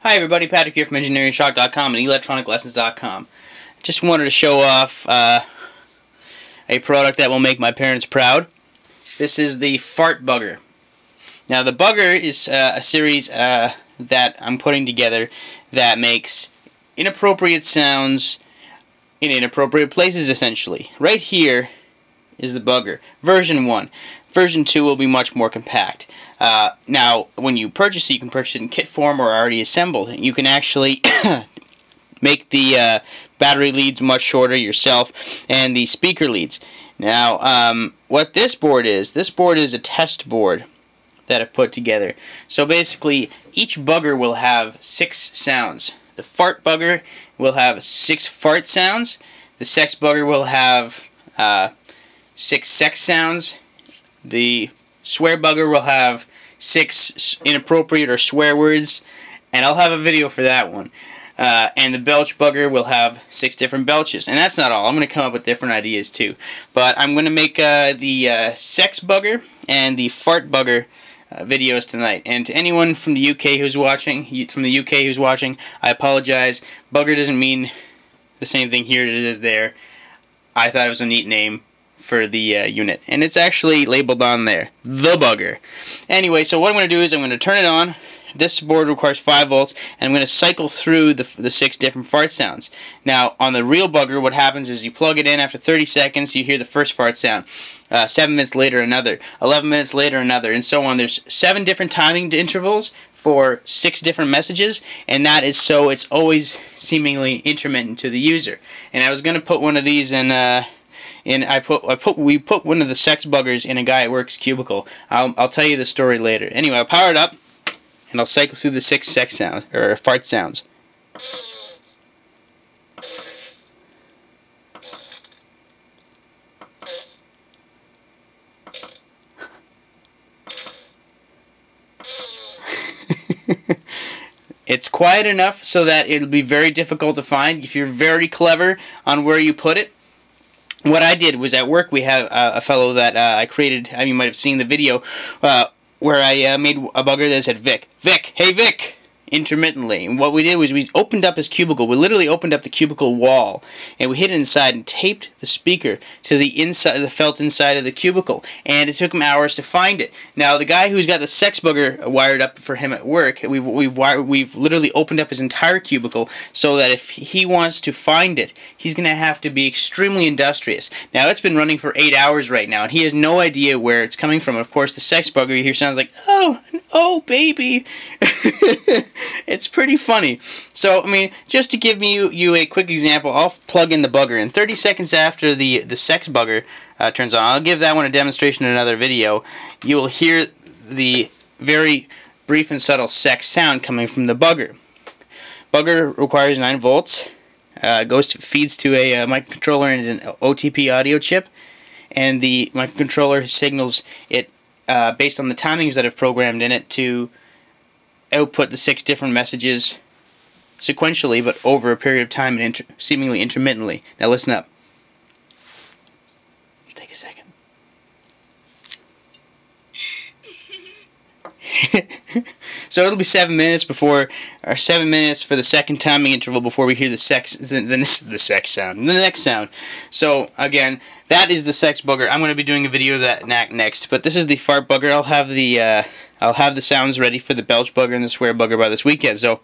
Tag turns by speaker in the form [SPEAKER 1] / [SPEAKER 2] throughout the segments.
[SPEAKER 1] Hi everybody, Patrick here from EngineeringShock.com and ElectronicLessons.com. Just wanted to show off a product that will make my parents proud. This is the Fart Bugger. Now the Bugger is a series that I'm putting together that makes inappropriate sounds in inappropriate places, essentially. Right here is the Bugger, version 1. Version 2 will be much more compact. Now, when you purchase it, you can purchase it in kit form or already assembled. You can actually make the battery leads much shorter yourself and the speaker leads. Now, what this board is a test board that I've put together. So basically, each Bugger will have 6 sounds. The Fart Bugger will have 6 fart sounds. The Sex Bugger will have 6 sex sounds. The Swear Bugger will have 6 inappropriate or swear words, and I'll have a video for that one. And the Belch Bugger will have 6 different belches. And that's not all. I'm going to come up with different ideas too. But I'm going to make the Sex Bugger and the Fart Bugger videos tonight. And to anyone from the UK who's watching, I apologize. Bugger doesn't mean the same thing here as it is there. I thought it was a neat name for the unit, and it's actually labeled on there, the Bugger. Anyway, so what I'm going to do is I'm going to turn it on. This board requires 5 volts, and I'm going to cycle through the 6 different fart sounds. Now, on the real Bugger, what happens is you plug it in. After 30 seconds, you hear the first fart sound. 7 minutes later, another. 11 minutes later, another, and so on. There's 7 different timing intervals for 6 different messages, and that is so it's always seemingly intermittent to the user. And I was going to put one of these in. We put one of the Sex Buggers in a guy at work's cubicle. I'll tell you the story later. Anyway, I'll power it up, and I'll cycle through the 6 sex sounds, or fart sounds. It's quiet enough so that it'll be very difficult to find if you're very clever on where you put it. What I did was at work we have a fellow that I created, you might have seen the video, where I made a Bugger that said, Vic, hey Vic, intermittently. And what we did was we opened up his cubicle. We literally opened up the cubicle wall, and we hid it inside and taped the speaker to the inside, the felt inside of the cubicle. And it took him hours to find it. Now the guy who's got the Sex Bugger wired up for him at work, we've literally opened up his entire cubicle so that if he wants to find it, he's going to have to be extremely industrious. Now it's been running for 8 hours right now, and he has no idea where it's coming from. Of course, the Sex Bugger you hear sounds like, oh baby. It's pretty funny. So, I mean, just to give you a quick example, I'll plug in the Bugger, and 30 seconds after the Sex Bugger turns on, I'll give that one a demonstration in another video. You will hear the very brief and subtle sex sound coming from the Bugger. Bugger requires 9 volts. Feeds to a microcontroller and an OTP audio chip, and the microcontroller signals it based on the timings that I've programmed in it to output the 6 different messages sequentially, but over a period of time and seemingly intermittently. Now listen up. Take a second. So it'll be 7 minutes before, or 7 minutes for the second timing interval before we hear the sex sound, the next sound. So again, that is the Sex Bugger. I'm going to be doing a video of that next, but this is the Fart Bugger. I'll have the sounds ready for the Belch Bugger and the Swear Bugger by this weekend. So.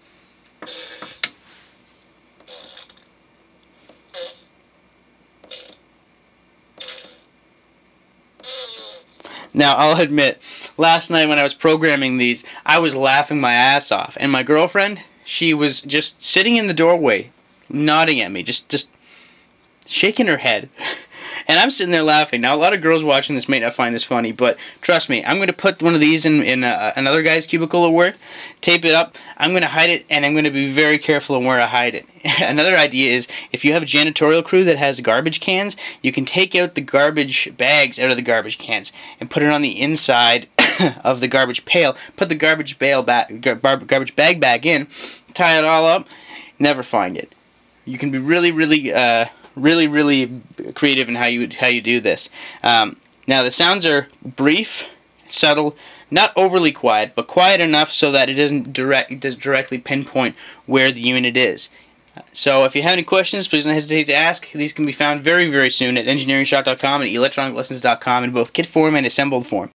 [SPEAKER 1] Now, I'll admit, last night when I was programming these, I was laughing my ass off. And my girlfriend, she was just sitting in the doorway, nodding at me, just shaking her head. And I'm sitting there laughing. Now, a lot of girls watching this may not find this funny, but trust me, I'm going to put one of these in another guy's cubicle at work, tape it up, I'm going to hide it, and I'm going to be very careful on where I hide it. Another idea is, if you have a janitorial crew that has garbage cans, you can take out the garbage bags out of the garbage cans and put it on the inside of the garbage pail, put the garbage bag back in, tie it all up, never find it. You can be really creative in how you do this. Now the sounds are brief, subtle, Not overly quiet, but quiet enough so that it doesn't directly pinpoint where the unit is. So if you have any questions, please don't hesitate to ask. These can be found very, very soon at engineeringshock.com and electroniclessons.com in both kit form and assembled form.